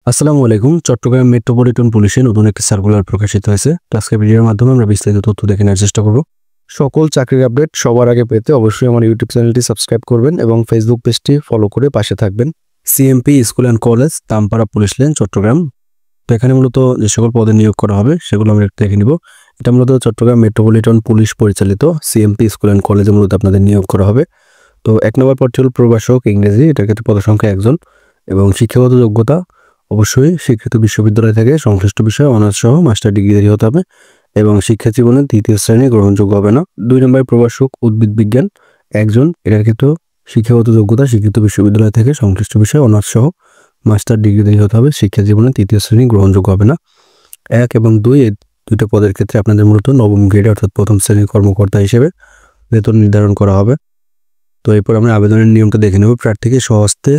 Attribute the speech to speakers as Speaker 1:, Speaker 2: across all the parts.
Speaker 1: আসসালামু আলাইকুম। চট্টগ্রাম মেট্রোপলিটন পুলিশের নতুন একটি সার্কুলার প্রকাশিত হয়েছে। তো আজকের ভিডিওর মাধ্যমে আমরা বিস্তারিত তথ্য দেখে নেওয়ার চেষ্টা করব। সকল চাকরির আপডেট সবার আগে পেতে অবশ্যই আমার ইউটিউব চ্যানেলটি সাবস্ক্রাইব করবেন এবং ফেসবুক পেজটি ফলো করে পাশে থাকবেন। CMP school and college, Tampara police line, Chattogram. তো এখানে মূলত যে সকল পদে নিয়োগ করা হবে সেগুলো আমরা একটু দেখে নিব। এটা মূলত চট্টগ্রাম মেট্রোপলিটন পুলিশ পরিচালিত সিএমপি স্কুল অ্যান্ড কলেজে মূলত আপনাদের নিয়োগ করা হবে। তো 1 নম্বর পদটি হল প্রভাষক ইংরেজি, এটার ক্ষেত্রে পদসংখ্যা 1 জন এবং শিক্ষাগত যোগ্যতা অবশ্যই স্বীকৃত বিশ্ববিদ্যালয় থেকে সংশ্লিষ্ট বিষয়ে অনার্স সহ মাস্টার ডিগ্রি হতে হবে এবং শিক্ষা জীবনে 3য় শ্রেণী গ্রহণযোগ্য হবে না। 2 নম্বর প্রভাষক উদ্ভিদ বিজ্ঞান 1 জন, এটার ক্ষেত্রে শিক্ষাগত যোগ্যতা স্বীকৃত বিশ্ববিদ্যালয় থেকে সংশ্লিষ্ট বিষয়ে অনার্স সহ মাস্টার ডিগ্রি হতে হবে, শিক্ষা জীবনে 3য় শ্রেণী গ্রহণযোগ্য হবে না। 1 এবং 2 এই দুইটা পদের ক্ষেত্রে আপনাদের মূলত নবম গ্রেডে অর্থাৎ প্রথম শ্রেণীর কর্মকর্তা হিসেবে বেতন নির্ধারণ করা হবে। তো এরপর আমরা আবেদনের নিয়মটা দেখে নেব। প্রার্থীকে স্বহস্তে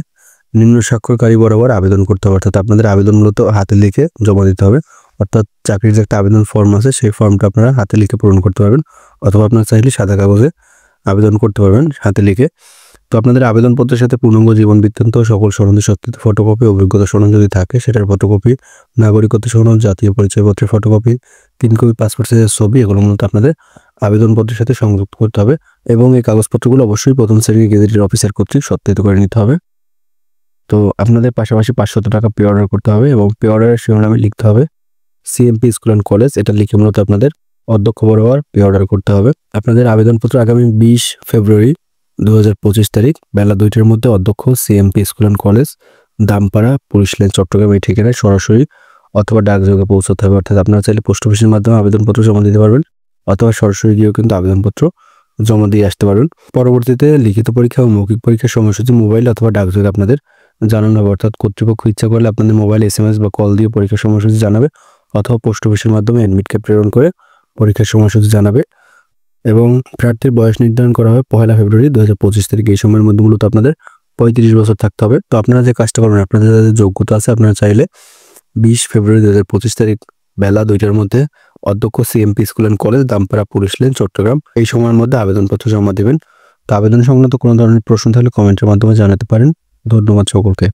Speaker 1: নিম্ন স্বাক্ষরকারী বরাবর আবেদন করতে হবে, অর্থাৎ আপনাদের আবেদন মূলত হাতে লিখে জমা দিতে হবে। অর্থাৎ চাকরির যে একটা আবেদন ফর্ম আছে সেই ফর্মটা আপনারা হাতে লিখে পূরণ করতে পারবেন, অথবা আপনারা চাইলে সাদা কাগজে আবেদন করতে পারবেন হাতে লিখে। তো আপনাদের আবেদনপত্রের সাথে পূর্ণাঙ্গ জীবন বৃত্তান্ত, সকল সনদের সত্যায়িত ফটোকপি, অভিজ্ঞতা সনদ যদি থাকে সেটার ফটোকপি, নাগরিকত্ব সনদ, জাতীয় পরিচয়পত্রের ফটোকপি, 3 কপি পাসপোর্ট সাইজের ছবি, এগুলো মূলত আপনাদের আবেদনপত্রের সাথে সংযুক্ত করতে হবে এবং এই কাগজপত্রগুলো অবশ্যই প্রথম শ্রেণীর গেজেটের অফিসার কর্তৃক সত্যায়িত করে নিতে হবে। তো আপনাদের পাশাপাশি 500 টাকা পে অর্ডার করতে হবে এবং পে অর্ডারের শিরোনামে লিখতে হবে সিএমপি স্কুল অ্যান্ড কলেজ। এটা লিখে মূলত আপনাদের অধ্যক্ষ বরাবর পে অর্ডার করতে হবে। আপনাদের আবেদনপত্র আগামী 20 ফেব্রুয়ারি 2025 তারিখ বেলা 2টার মধ্যে অধ্যক্ষ CMP school and college, Dampara police line, Chattogram এই ঠিকানায় সরাসরি অথবা ডাকযোগে পৌঁছতে হবে। অর্থাৎ আপনারা চাইলে পোস্ট অফিসের মাধ্যমে আবেদনপত্র জমা দিতে পারবেন অথবা সরাসরি গিয়েও কিন্তু আবেদনপত্র জমা দিয়ে আসতে পারবেন। পরবর্তীতে লিখিত পরীক্ষা ও মৌখিক পরীক্ষার সময়সূচি মোবাইল অথবা ডাকযোগে আপনাদের জানানো হবে। অর্থাৎ কর্তৃপক্ষ ইচ্ছা করলে আপনাদের মোবাইল SMS বা কল দিয়ে পরীক্ষার সময়সূচি জানাবে অথবা পোস্ট অফিসের মাধ্যমে অ্যাডমিট কার্ড প্রেরণ করে পরীক্ষার সময়সূচি জানাবে। এবং প্রার্থীর বয়স নির্ধারণ করা হবে 1 ফেব্রুয়ারি 2025 তারিখ। এই সময়ের মধ্যে মূলত আপনাদের 35 বছর থাকতে হবে। তো আপনারা যে কাজটা করবেন, আপনাদের যাদের যোগ্যতা আছে আপনারা চাইলে 20 ফেব্রুয়ারি 2025 তারিখ বেলা 2টার মধ্যে অধ্যক্ষ CMP school and college, Dampara police line, Chattogram এই সময়ের মধ্যে আবেদনপত্র জমা দেবেন। তো আবেদন সংক্রান্ত কোনো ধরনের প্রশ্ন থাকলে কমেন্টের মাধ্যমে জানাতে পারেন। ধন্যবাদ সকলকে।